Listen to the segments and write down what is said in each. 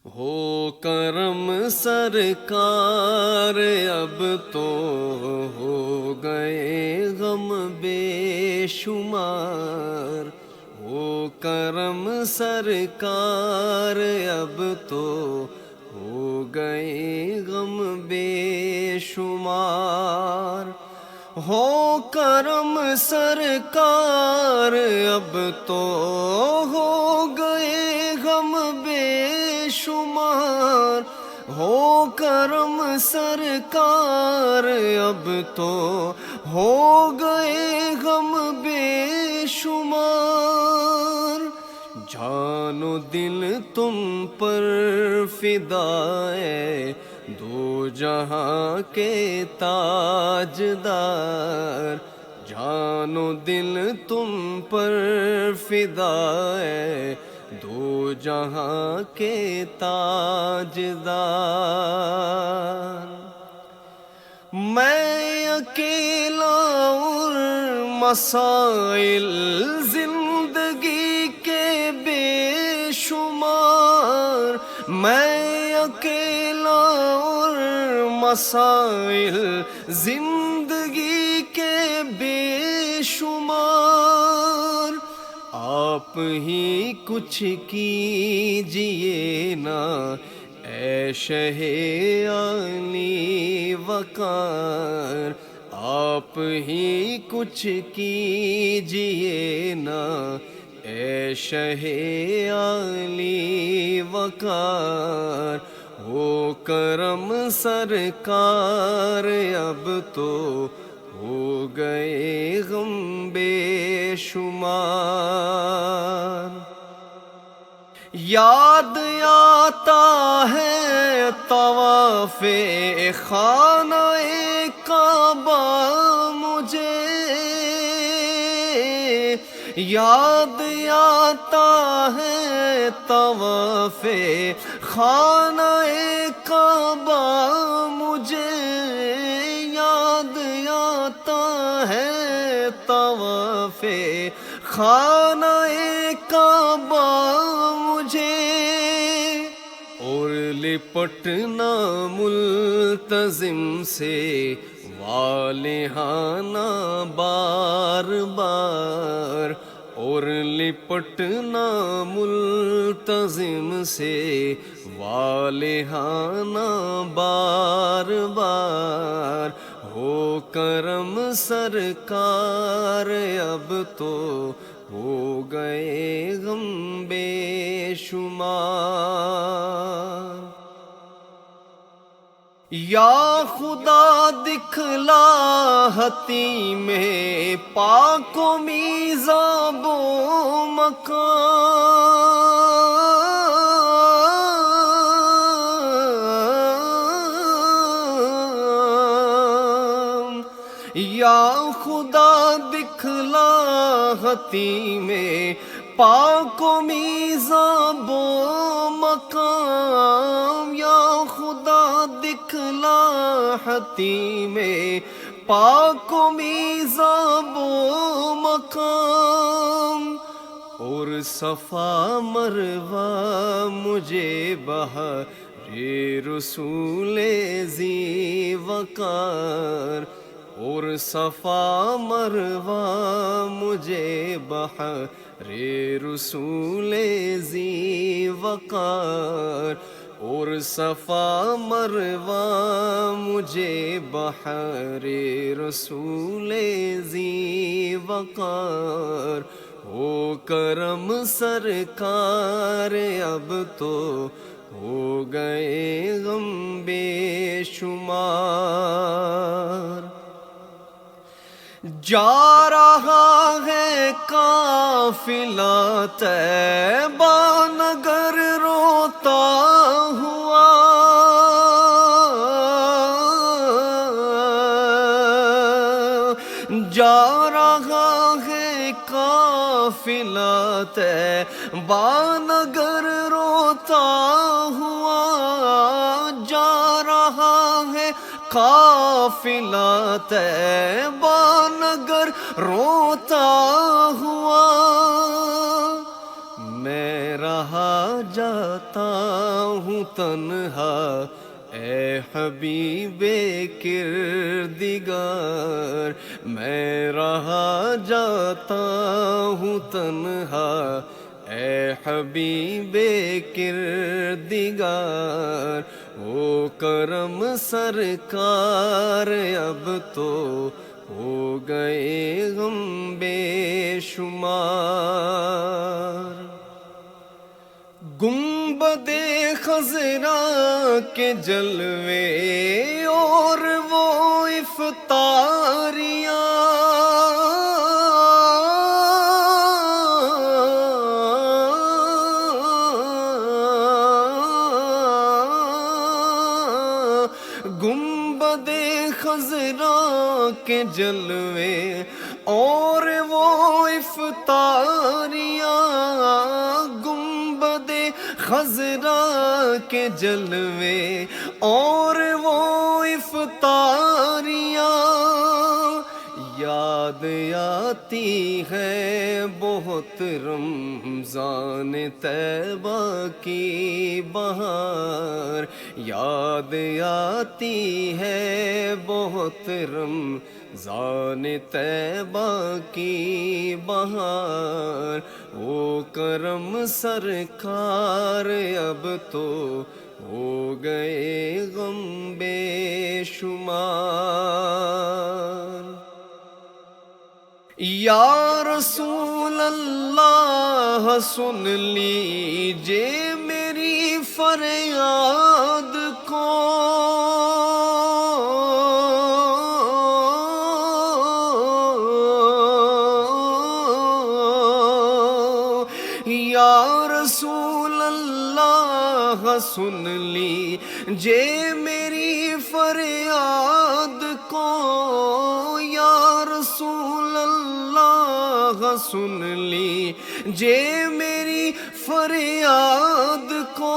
ہو کرم سرکار اب تو ہو گئے غم بے شمار، ہو کرم سرکار اب تو ہو گئے غم بے شمار، ہو کرم سرکار اب تو ہو گئے غم بے شمار، ہو کرم سرکار اب تو ہو گئے غم بے شمار، جان و دل تم پر فدا ہے دو جہاں کے تاجدار، جان و دل تم پر فدا ہے دو جہاں کے تاجدار، میں اکیلا اور مسائل زندگی کے بے شمار، میں اکیلا اور مسائل زندگی کے بے شمار، آپ ہی کچھ کیجئے نا اے شہ عالی وقار، آپ ہی کچھ کیجئے نا اے شہ عالی وقار، ہو کرم سرکار اب تو ہو گئے غم بے شمار، یاد آتا ہے طواف خانہ کعبہ مجھے، یاد آتا ہے طواف خانہ کعبہ مجھے، یاد آتا ہے طواف خانہ کعبہ مجھے، اور لپٹنا ملتزم سے والہانہ بار بار، اور لپٹنا ملتزم سے والہانہ بار بار، ہو کرم سرکار اب تو ہو گئے غم بے شمار، یا خدا دکھلا حتیم پاک و میزاب و مقام، یا خدا دکھلا حتیم پاک و میزاب و مقام، یا خدا دکھلا حتیم پاک و میزاب و مقام، اور صفا مروہ مجھے بہار رسول ذی وقار، اور صفا مروہ مجھے بہار رسول ذی وقار، اور صفا مروہ مجھے بہار رسول ذی وقار، ہو کرم سرکار اب تو ہو گئے غم بے شمار، جا رہا ہے قافلہ طیبہ نگر روتا ہوا، جا رہا ہے قافلہ طیبہ نگر روتا ہوا، جا رہا ہے قافلہ طیبہ نگر روتا ہوا، میں رہا جاتا ہوں تنہا اے حبیب کردگار، میں رہا جاتا ہوں تنہا اے حبیب کردگار، او کرم سرکار اب تو ہو گئے غم بے شمار۔ گنبد خضرا کے جلوے اور وہ افطاریاں، گنبد خضرا کے جلوے اور وہ افطاریاں، گنبد خضرا کے جلوے اور وہ افطاریاں، یاد آتی ہے بہت رمضان طیبہ کی بہار، یاد آتی ہے بہت رمضان طیبہ کی بہار، وہ کرم سرکار اب تو ہو گئے غم بے شمار۔ یا رسول اللہ سن لیجئے میری فریاد کو، یا رسول اللہ سن لیجئے میری فریاد کو، یا رسول اللہ سن لیجئے میری فریاد کو،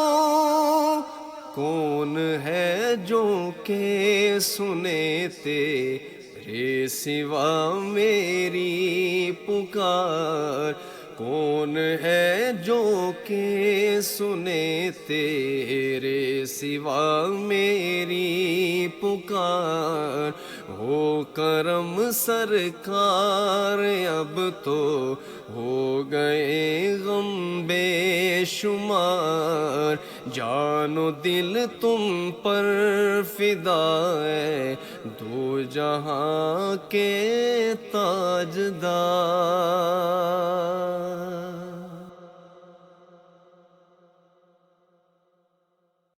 کون ہے جو کہ سنے تیرے سوا میری پکار، کون ہے جو کہ سنے تیرے سوا میری پکار، ہو کرم سرکار اب تو ہو گئے غم بے شمار، جان و دل تم پر فدا ہے دو جہاں کے تاجدار۔